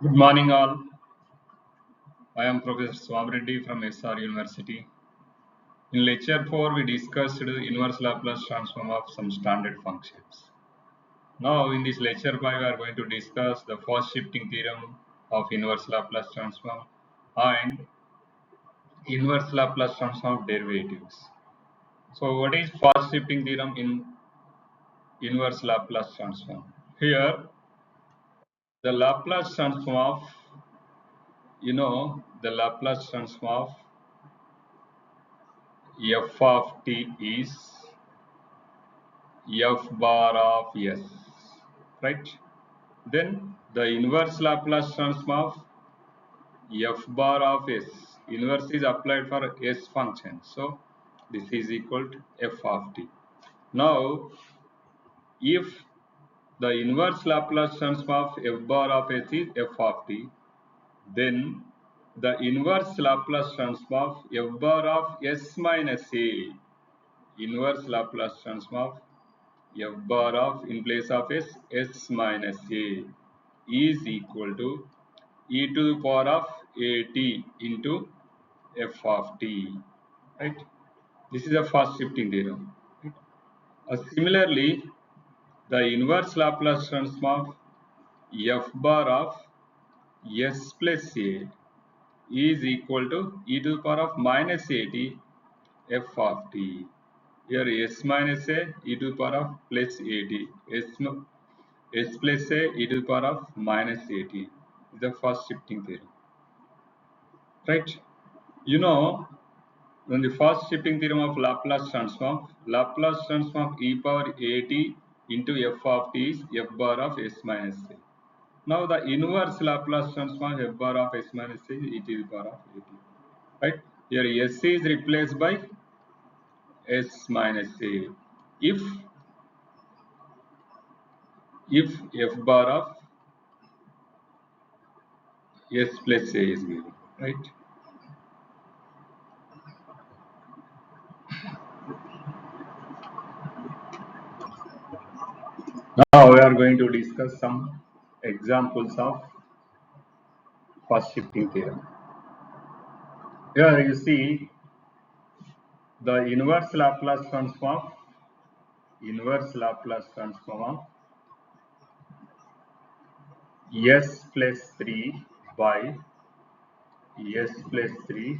Good morning, all. I am Professor Swabreddy from SR University. In lecture 4, we discussed the inverse Laplace transform of some standard functions. Now, in this lecture 5, we are going to discuss the first shifting theorem of inverse Laplace transform and inverse Laplace transform of derivatives. So, what is first shifting theorem in inverse Laplace transform? Here, the Laplace transform of, the Laplace transform of f of t is f bar of s, right? Then the inverse Laplace transform of f bar of s, inverse is applied for s function. So this is equal to f of t. Now, if the inverse Laplace transform of f bar of s is f of t, then the inverse Laplace transform of f bar of s minus a, inverse Laplace transform of f bar of in place of s minus a is equal to e to the power of at into f of t, right? This is the first shifting theorem, right? Similarly, the inverse Laplace transform of f bar of s plus a is equal to e to the power of minus at f of t. Here s minus a e to the power of plus at, s plus a e to the power of minus at is the first shifting theorem, right? You know, when the first shifting theorem of Laplace transform of e power at into f of t is f bar of s minus a. Now the inverse Laplace transform f bar of s minus a is e to the power of at, right? Here s is replaced by s minus a. If f bar of s plus a is given, right? Now we are going to discuss some examples of first shifting theorem. Here you see the inverse Laplace transform of s plus 3 by s plus 3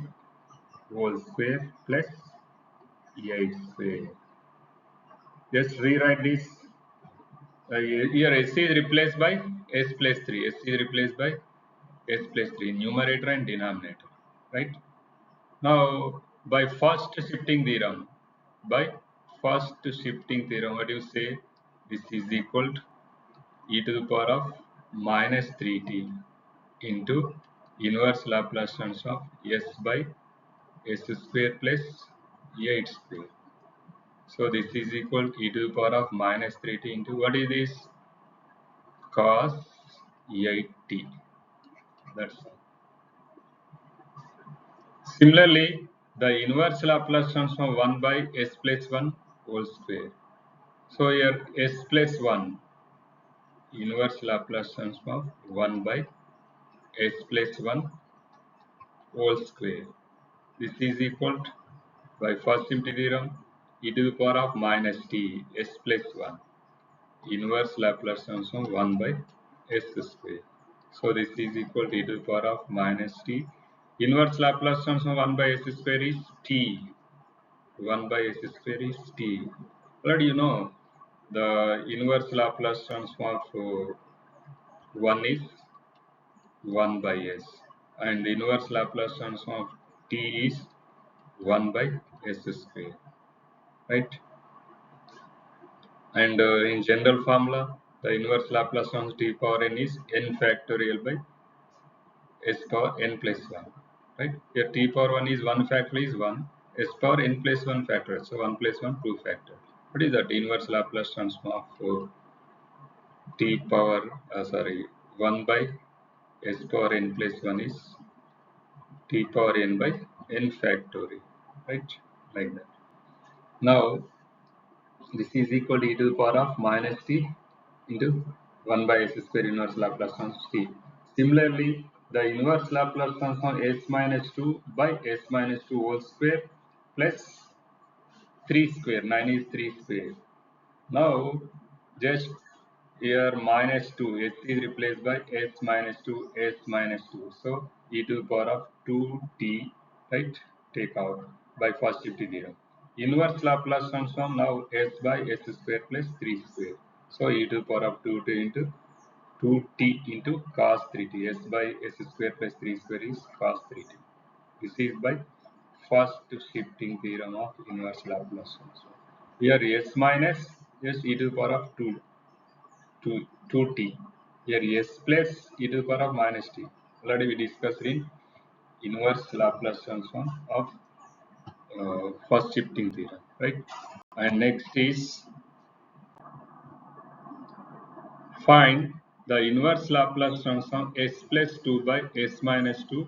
whole square plus 8 square. Just rewrite this. Here s is replaced by s plus 3. S is replaced by s plus 3, numerator and denominator, right? Now, by first shifting theorem, what do you say? This is equal to e to the power of minus 3t into inverse Laplace transform of s by s square plus 8 square. So this is equal to e to the power of minus 3t into what is this? Cos 8t. That's all. Similarly, the inverse Laplace transform 1 by s plus 1 whole square. So here s plus 1, inverse Laplace transform 1 by s plus 1 whole square. This is equal to, by first shifting theorem, e to the power of minus t s plus 1, inverse Laplace transform 1 by s square. So this is equal to e to the power of minus t. Inverse Laplace transform 1 by s square is t. 1 by s square is t. But you know, the inverse Laplace transform of 1 is 1 by s, and the inverse Laplace transform of t is 1 by s square, right? And in general formula, the inverse Laplace transform t power n is n factorial by s power n plus 1, right? Here t power 1 is 1 factorial is 1, s power n plus 1 factorial, so 1 plus 1 2 factorial. What is that? Inverse Laplace transform of t power 1 by s power n plus 1 is t power n by n factorial, right? Like that. Now this is equal to e to the power of minus t into 1 by s square inverse Laplace transform t. Similarly, the inverse Laplace transform s minus 2 by s minus 2 whole square plus 3 square. 9 is 3 square. Now, just here minus 2, s is replaced by s minus 2, s minus 2. So, e to the power of 2t, right? Take out by first shifting theorem. Inverse Laplace transform now s by s square plus 3 square. So, e to the power of 2t into 2t into cos 3t. S by s square plus 3 square is cos 3t. This is by first shifting theorem of inverse Laplace transform. Here s minus s e to the power of 2t. Here s plus e to the power of minus t. Already we discussed in inverse Laplace transform of first shifting theorem, right? And next is find the inverse Laplace transform s plus 2 by s minus 2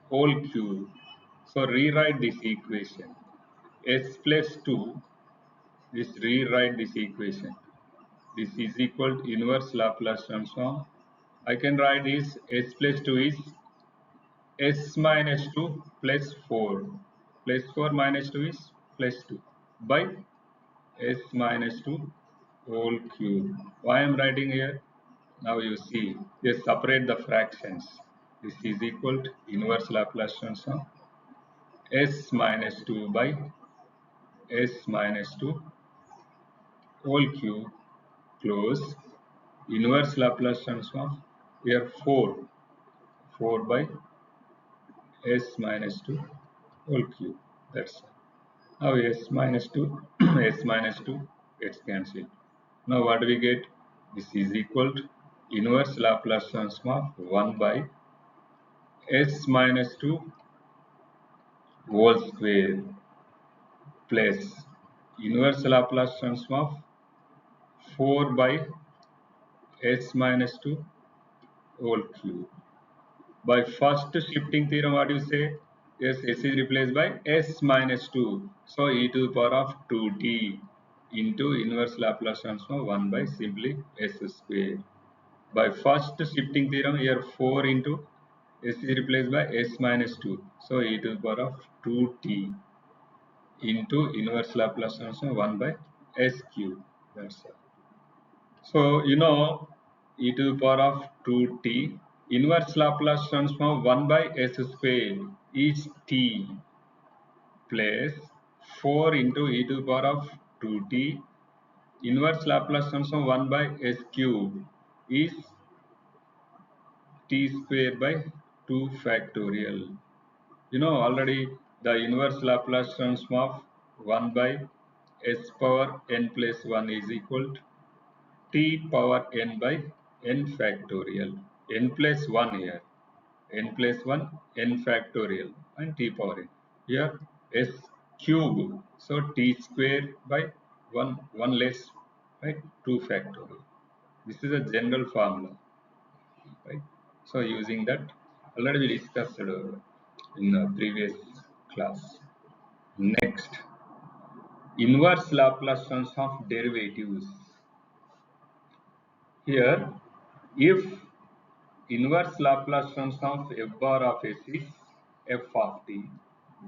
whole cube. So rewrite this equation. S plus 2 is rewrite this equation. This is equal to inverse Laplace transform. I can write this s plus 2 is s minus 2 plus 4. Plus 4 minus 2 is plus 2 by s minus 2 whole cube. Why I am writing here? Now you see, just separate the fractions. This is equal to inverse Laplace transform s minus 2 by s minus 2 whole cube close inverse Laplace transform here 4 by s minus 2 whole cube. That's all. Now s minus 2 s minus 2 gets cancelled. Now what do we get? This is equal to inverse Laplace transform of 1 by s minus 2 whole square plus inverse Laplace transform of 4 by s minus 2 whole cube. By first shifting theorem, what do you say? Yes, s is replaced by s minus 2. So e to the power of 2t into inverse Laplace transform 1 by simply s square. By first shifting theorem, here 4 into s is replaced by s minus 2. So e to the power of 2t into inverse Laplace transform 1 by s cube. That's all. So, e to the power of 2t, inverse Laplace transform 1 by s square is t plus 4 into e to the power of 2t, inverse Laplace transform 1 by s cube is t square by 2 factorial. Already the inverse Laplace transform of 1 by s power n plus 1 is equal to t power n by n factorial. N plus 1 here. N plus 1 n factorial and t power n. Here s cube. So t square by 1 less, right? 2 factorial. This is a general formula, right? So using that, already we discussed in the previous class. Next, inverse Laplace transform of derivatives. Here, if inverse Laplace transform of f bar of s is f of t,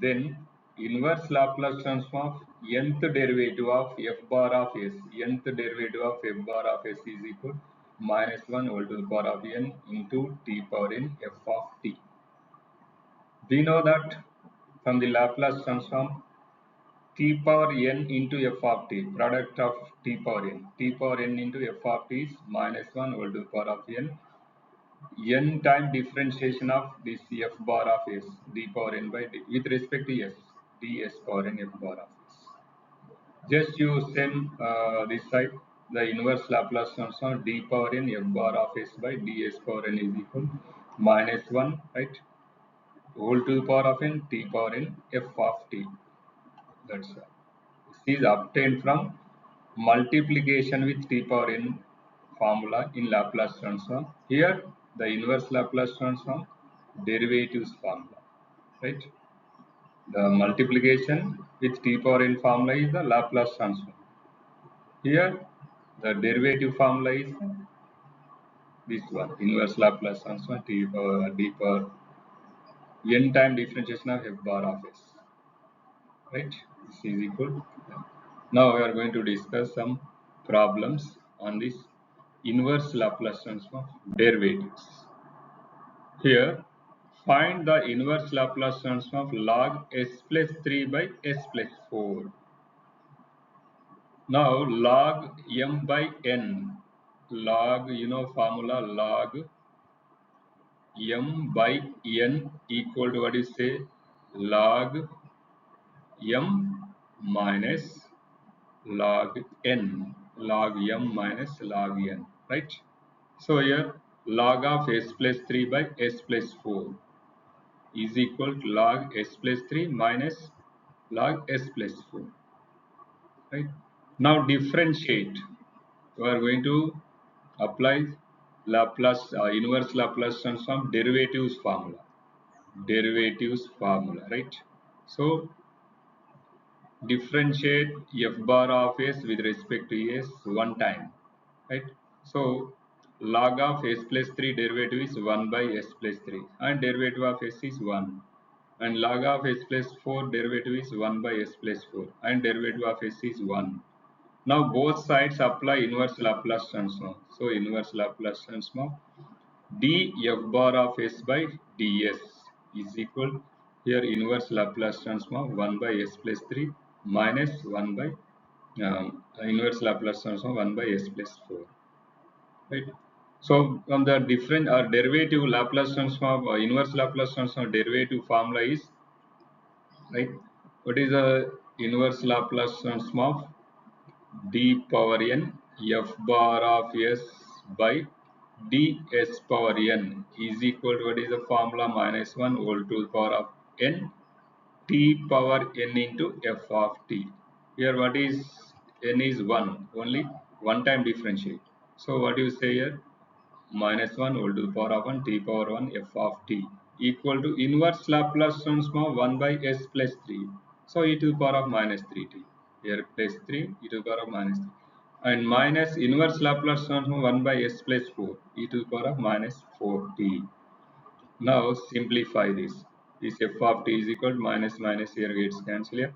then inverse Laplace transform of nth derivative of f bar of s, nth derivative of f bar of s is equal minus 1 whole to the power of n into t power n f of t. We know that from the Laplace transform t power n into f of t, product of t power n into f of t is minus 1 whole to the power of n time differentiation of this f bar of s d power n by d with respect to s ds power n f bar of s. Just you send this side the inverse Laplace transform d power n f bar of s by ds power n is equal minus 1, right, whole to the power of n t power n f of t. That's all. This is obtained from multiplication with t power n formula in Laplace transform. Here the inverse Laplace transform derivatives formula, right? The multiplication with t power n formula is the Laplace transform. Here the derivative formula is This one, inverse Laplace transform t power d power n time differentiation of f bar of s, right? This is equal. Now we are going to discuss some problems on this inverse Laplace transform derivatives. Here, find the inverse Laplace transform of log s plus 3 by s plus 4. Now log m by n, log, formula log m by n equal to what is say log m minus log n, log m minus log n, right? So here log of s plus 3 by s plus 4 is equal to log s plus 3 minus log s plus 4, right? Now differentiate. We are going to apply Laplace inverse Laplace transform derivatives formula. Derivatives formula, right? So differentiate f bar of s with respect to s one time, right? So log of s plus 3 derivative is 1 by s plus 3 and derivative of s is 1, and log of s plus 4 derivative is 1 by s plus 4 and derivative of s is 1. Now both sides apply inverse Laplace transform. So inverse Laplace transform d f bar of s by ds is equal, here inverse Laplace transform 1 by s plus 3 minus 1 by inverse Laplace transform 1 by s plus 4, right? So from the different derivative Laplace transform inverse Laplace transform derivative formula is, right, what is the inverse Laplace transform of d power n f bar of s by ds power n is equal to what is the formula minus 1 whole to the power of n t power n into f of t. Here what is n is 1, only one time differentiate. So what do you say here? Minus 1 whole to the power of 1 t power 1 f of t equal to inverse Laplace transform 1 by s plus 3. So e to the power of minus 3t. Here plus 3 e to the power of minus 3. And minus inverse Laplace transform 1 by s plus 4 e to the power of minus 4t. Now simplify this. This f of t is equal to minus minus here gets cancelled here.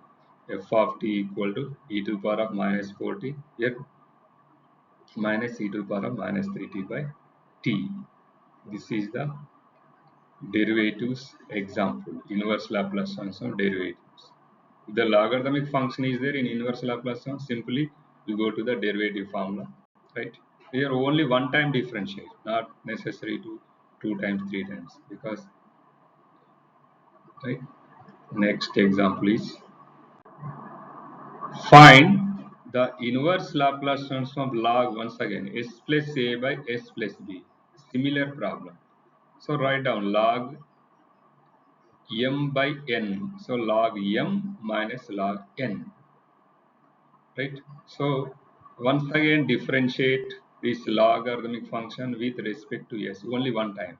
F of t equal to e to the power of minus 4t. Here minus e to the power of minus 3t by t. This is the derivatives example, inverse Laplace transform derivatives. If the logarithmic function is there in inverse Laplace transform, simply you go to the derivative formula, right? Here only one time differentiate, not necessary to 2 times, 3 times, because, right? Next example is find the inverse Laplace transform log, once again s plus a by s plus b. Similar problem. So write down log m by n. So log m minus log n, right? So once again differentiate this logarithmic function with respect to s only one time.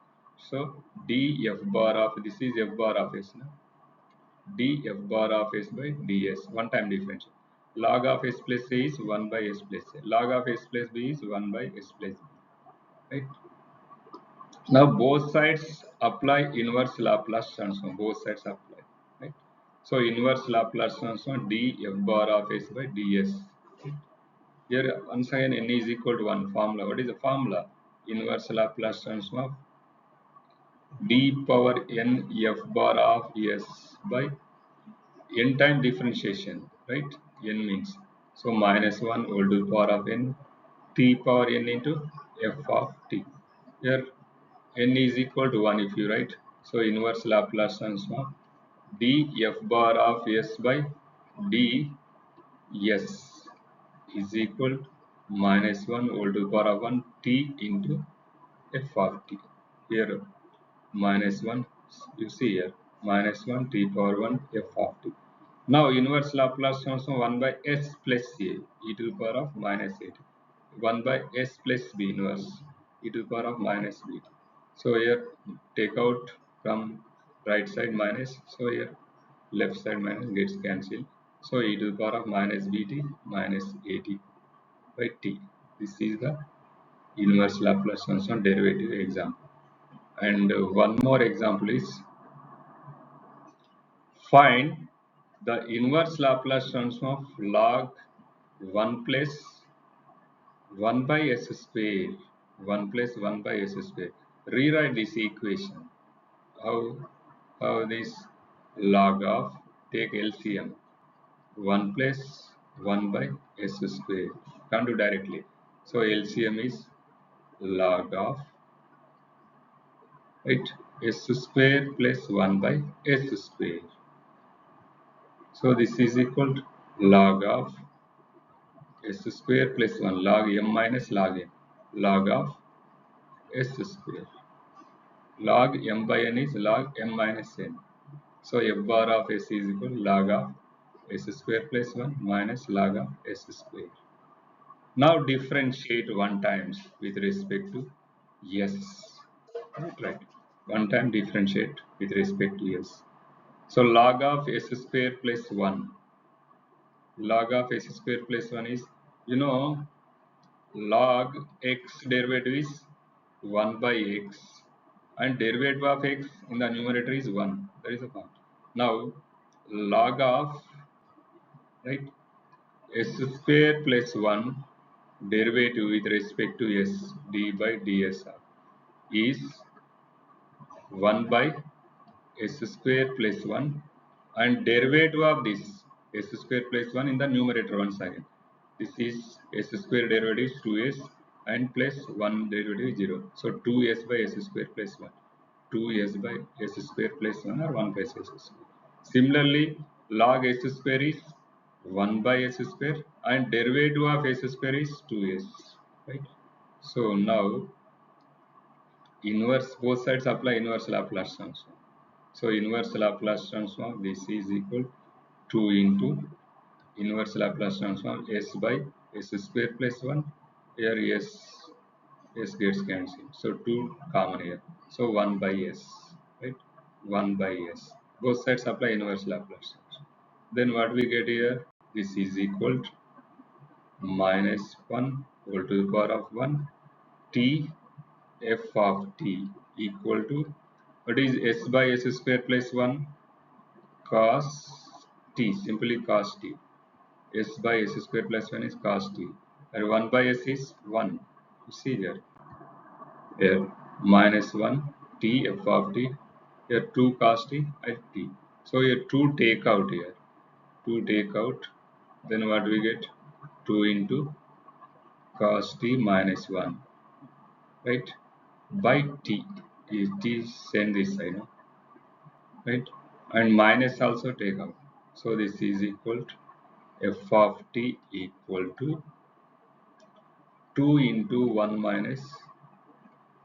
So d f bar of, this is f bar of s now, d f bar of s by ds, one time differentiate. Log of s plus a is 1 by s plus a. Log of s plus b is 1 by s plus b, right? Now both sides apply inverse Laplace transform. Both sides apply, right? So inverse Laplace transform d f bar of s by ds. Here once again n is equal to 1 formula. What is the formula? Inverse Laplace transform of d power n f bar of s by n time differentiation, right? N means, so minus 1 whole to the power of n t power n into f of t. Here n is equal to 1 if you write. So inverse Laplace transform d f bar of s by d s is equal to minus 1 whole to the power of 1 t into f of t. Here minus 1, you see here minus 1 t power 1 f of t. Now inverse Laplace transform 1 by s plus a e to the power of minus 8. 1 by s plus b inverse e to the power of minus b. So here take out from right side minus. So here left side minus gets cancelled. So e to the power of minus bt minus at by t. This is the inverse Laplace transform derivative example. And one more example is find the inverse Laplace transform of log 1 plus 1 by s square. 1 plus 1 by s square. Rewrite this equation. How, how this log of, take LCM. 1 plus 1 by s square. Can't do directly. So LCM is log of, right, s square plus 1 by s square. So this is equal to log of s square plus 1 log m minus log n, log of s square. Log m by n is log m minus n. So f bar of s is equal to log of s square plus 1 minus log of s square. Now differentiate one times with respect to s. Right. One time differentiate with respect to s. So log of s square plus 1. Log of s square plus 1 is, you know, log x derivative is 1 by x and derivative of x in the numerator is 1. That is the point. Now log of, right, s square plus 1 derivative with respect to s d by ds is 1 by s square plus 1 and derivative of this s square plus 1 in the numerator once again. This is s square derivative is 2s and plus 1 derivative is 0. So 2s by s square plus 1. 2s by s square plus 1 or 1 by s square. Similarly, log s square is 1 by s square and derivative of s square is 2s. Right? So now inverse, both sides apply inverse Laplace transform. So inverse Laplace transform, this is equal 2 into inverse Laplace transform s by s square plus 1. Here s gets cancelled. So 2 common here. So 1 by s. Right? 1 by s. Both sides apply inverse Laplace transform. Then what we get here? This is equal to minus 1 whole to the power of 1 t f of t equal to, what is s by s square plus 1 cos t, simply cos t. S by s square plus 1 is cos t and 1 by s is 1. You see here minus 1 t f of t, here 2 cos t and t. So here 2 take out here, 2 take out, then what we get, 2 into cos t minus 1, right, by t. It is send this side, no? Right, and minus also take out. So this is equal to f of t equal to 2 into 1 minus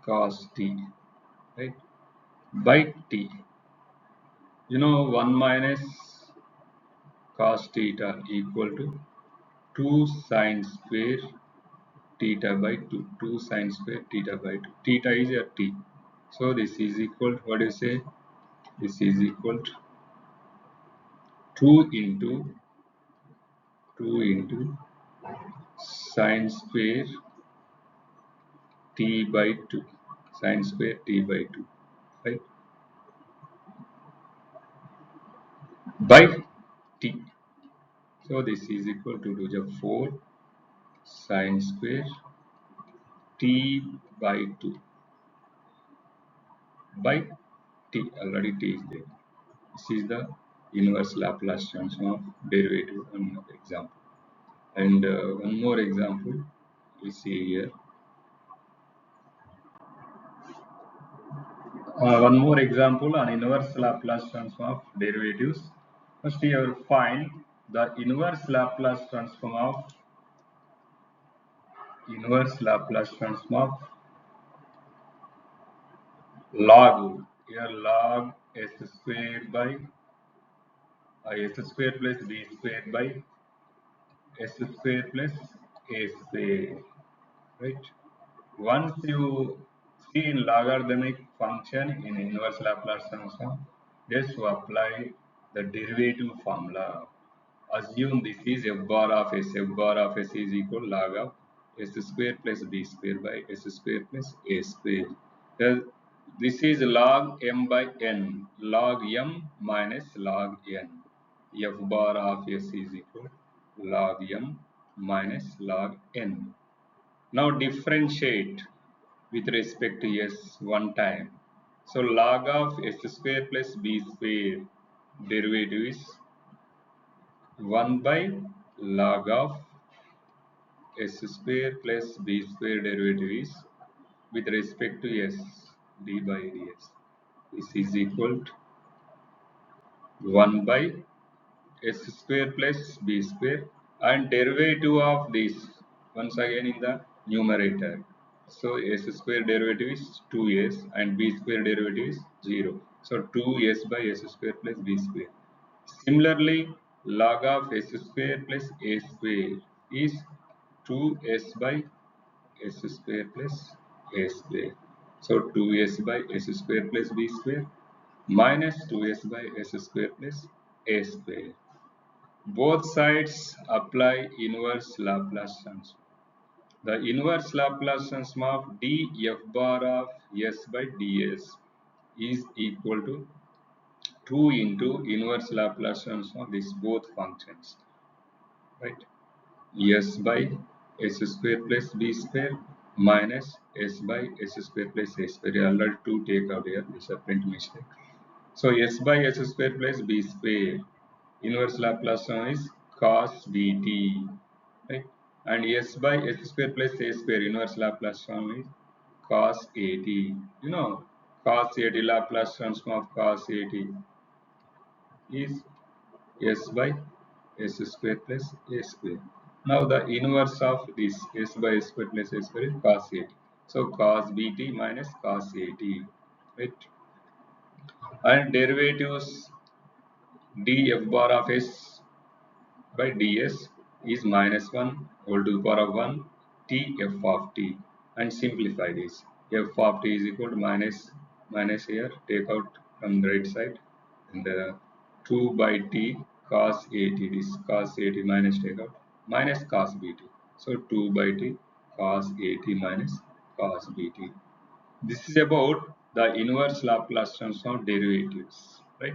cos t, right, by t. You know, 1 minus cos theta equal to 2 sin square theta by 2. 2 sin square theta by 2. Theta is a t. So this is equal to, what do you say? This is equal to 2 into 2 into sin square t by 2. Sin square t by 2. Right? By t. So this is equal to the 4 sin square t by 2 by t. Already t is there. This is the inverse Laplace transform of derivative, one example. And one more example we see here. One more example on inverse Laplace transform of derivatives. First here find the inverse Laplace transform of log, here log s square by s square plus b square by s square plus a square, right? Once you see in logarithmic function in inverse Laplace transform, just to apply the derivative formula. Assume this is f bar of s. F bar of s is equal log of s square plus b square by s square plus a square. This is log m by n, log m minus log n. F bar of s is equal to log m minus log n. Now differentiate with respect to s one time. So log of s square plus b square derivative is 1 by log of s square plus b square derivative is with respect to s d by ds. This is equal to 1 by s square plus b square and derivative of this once again in the numerator. So s square derivative is 2s and b square derivative is 0. So 2s by s square plus b square. Similarly, log of s square plus a square is 2s by s square plus a square. So 2s by s square plus b square minus 2s by s square plus a square. Both sides apply inverse Laplace transform. The inverse Laplace transform of df bar of s by ds is equal to 2 into inverse Laplace transform of these both functions, right? S by s square plus b square minus s by s square plus a square. I already to take out here, this is a print mistake. So s by s square plus b square inverse Laplace transform is cos bt, right? And s by s square plus a square inverse Laplace transform is cos at. You know, cos at Laplace transform of cos at is s by s square plus a square. Now the inverse of this s by s square plus a square is cos at. So cos bt minus cos at, right? And derivatives df bar of s by ds is minus 1 whole to the power of 1 t f of t, and simplify this. F of t is equal to minus here, take out from the right side, and 2 by t cos at, this cos at minus take out minus cos bt. So 2 by t cos at minus cos bt. This is about the inverse Laplace transform derivatives, right?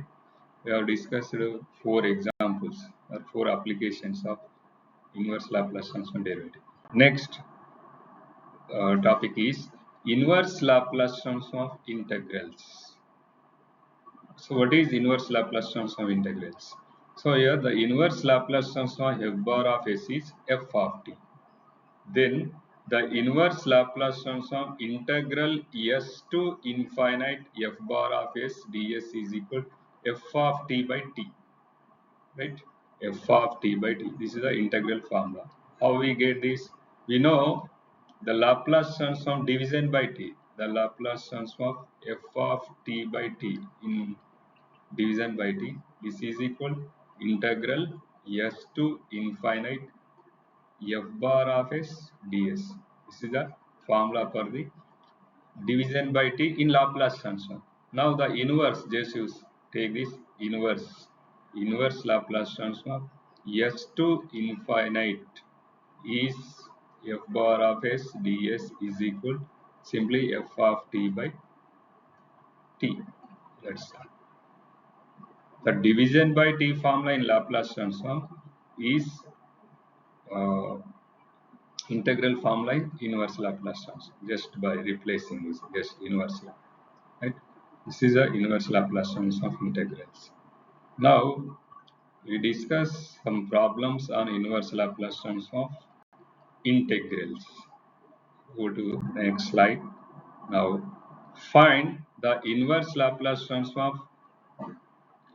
We have discussed 4 examples or 4 applications of inverse Laplace transform derivative. Next topic is inverse Laplace transform of integrals. So what is inverse Laplace transform of integrals? So here the inverse Laplace transform f bar of s is f of t. Then the inverse Laplace transform integral s to infinite f bar of s ds is equal to f of t by t, right? F of t by t. This is the integral formula. How we get this? We know the Laplace transform division by t. The Laplace transform of f of t by t in division by t. This is equal integral s to infinite f bar of s ds. This is the formula for the division by t in Laplace transform. Now the inverse, just use take this inverse Laplace transform s to infinite is f bar of s ds is equal simply f of t by t. Let's start. The division by t formula in Laplace transform is uh, integral formula in inverse Laplace transform, just by replacing this, just inverse Laplace. Right? This is a inverse Laplace transform of integrals. Now we discuss some problems on inverse Laplace transform of integrals. Go to the next slide. Now find the inverse Laplace transform of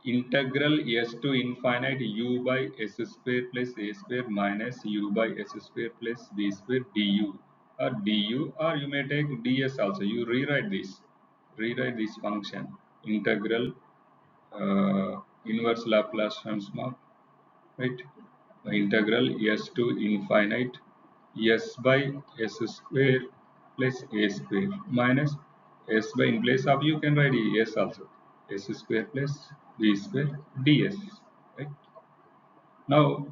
integral s to infinite u by s square plus a square minus u by s square plus b square du, or you may take ds also. You rewrite this function integral inverse Laplace transform, right? Integral s to infinite s by s square plus a square minus s by, in place of you can write s also, s square plus b square ds, right? Now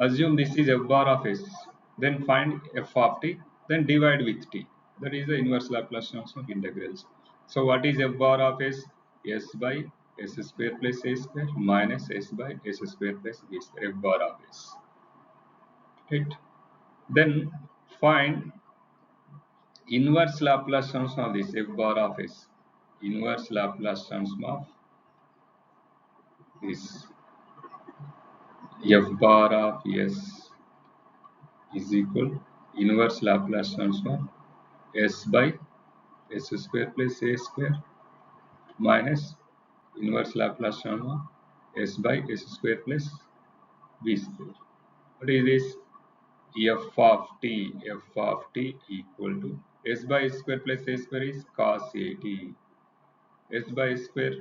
assume this is f bar of s. then find f of t, then divide with t. That is the inverse Laplace transform of integrals. So what is f bar of s? S by s square plus a square minus s by s square plus b square, f bar of s. Right? Then find inverse Laplace transform of this f bar of s. Inverse Laplace transform of this f bar of s is equal inverse Laplace transform s by s square plus a square minus inverse Laplace transform s by s square plus b square. What is this? F of t, f of t equal to s by s square plus a square is cos a t. S by s square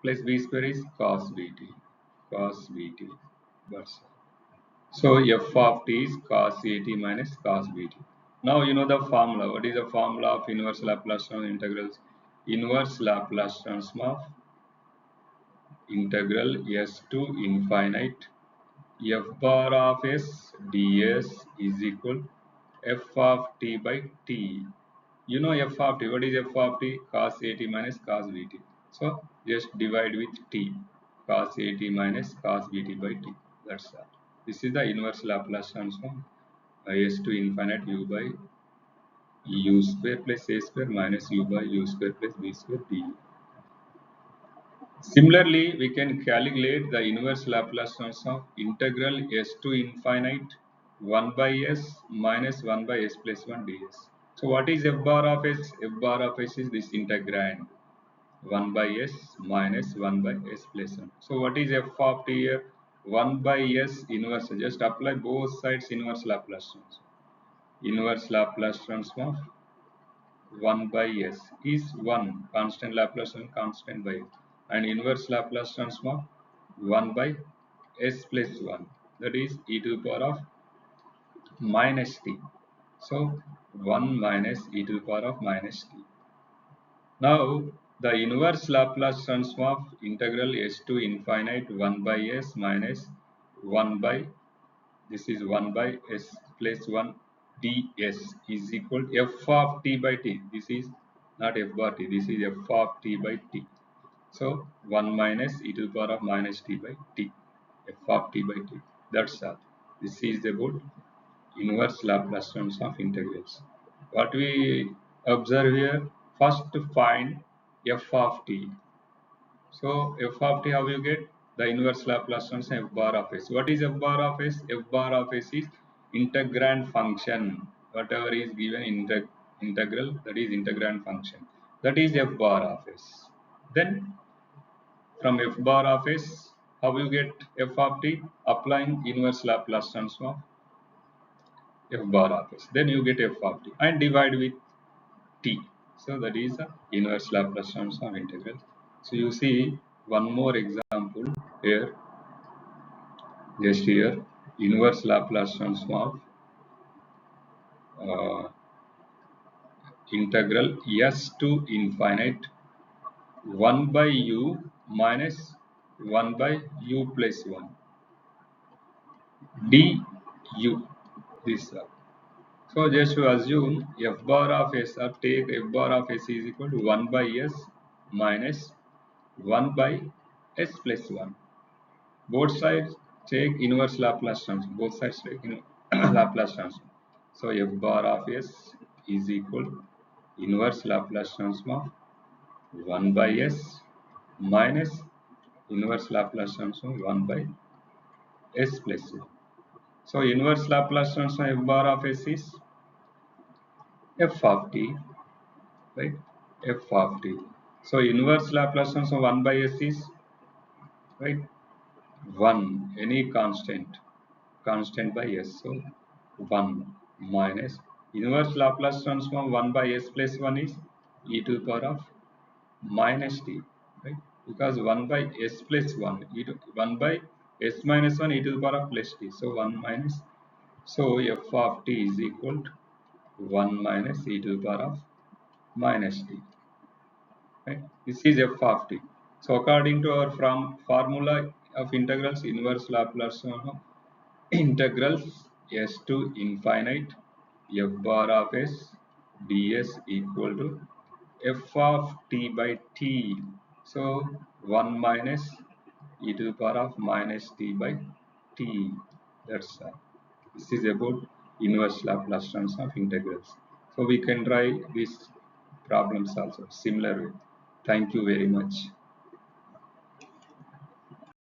plus b square is cos bt. Cos bt. That's all. So f of t is cos a t minus cos bt. Now you know the formula. What is the formula of inverse Laplace transform integrals? Inverse Laplace transform of integral s to infinite f bar of s ds is equal f of t by t. You know f of t. What is f of t? Cos a t minus cos bt. So just divide with t. Cos a t minus cos bt by t. That's all. This is the inverse Laplace transform. S to infinite u by u square plus a square minus u by u square plus b square du. Similarly, we can calculate the inverse Laplace transform of integral s to infinite 1 by s minus 1 by s plus 1 ds. So what is f bar of s? F bar of s is this integrand 1 by s minus 1 by s plus 1. So what is f of t here? 1 by s inverse. Just apply both sides inverse Laplace transform. Inverse Laplace transform of 1 by s is 1 constant Laplace and constant by s, and inverse Laplace transform of 1 by s plus 1, that is e to the power of minus t. So 1 minus e to the power of minus t. Now the inverse Laplace transform of integral s to infinite 1 by s minus 1 by, this is 1 by s plus 1 ds is equal to f of t by t. This is not f bar t, this is f of t by t. So 1 minus e to the power of minus t by t, f of t by t. That's all. This is about inverse Laplace transform of integrals. What we observe here, first find f of t. So f of t, how you get? The inverse Laplace transform f bar of s. What is f bar of s? F bar of s is integrand function. Whatever is given integral, that is integrand function. That is f bar of s. Then from f bar of s, how you get f of t? Applying inverse Laplace transform f bar of s. Then you get f of t and divide with t. So that is the inverse Laplace transform integral. So you see one more example here, just here, inverse Laplace transform of integral s to infinite 1 by u minus 1 by u plus 1 du. This so just to assume f bar of s, or take f bar of s is equal to 1 by s minus 1 by s plus 1. Both sides take inverse Laplace transform. Both sides take Laplace transform. So f bar of s is equal to inverse Laplace transform of 1 by s minus inverse Laplace transform 1 by s plus 1. So inverse Laplace transform f bar of s is f of t, right? F of t. So inverse Laplace transform 1 by s is, right, 1, any constant by s. So 1 minus inverse Laplace transform 1 by s plus 1 is e to the power of minus t, right? Because 1 by s plus 1, 1 by s minus 1 e to the power of plus t. So 1 minus, so f of t is equal to 1 minus e to the power of minus t. Right? This is f of t. So according to our from formula of integrals, inverse Laplace integrals s to infinite f bar of s ds equal to f of t by t. So 1 minus e to the power of minus t by t. That's this is about inverse Laplace transform of integrals. So we can try these problems also similar way. Thank you very much.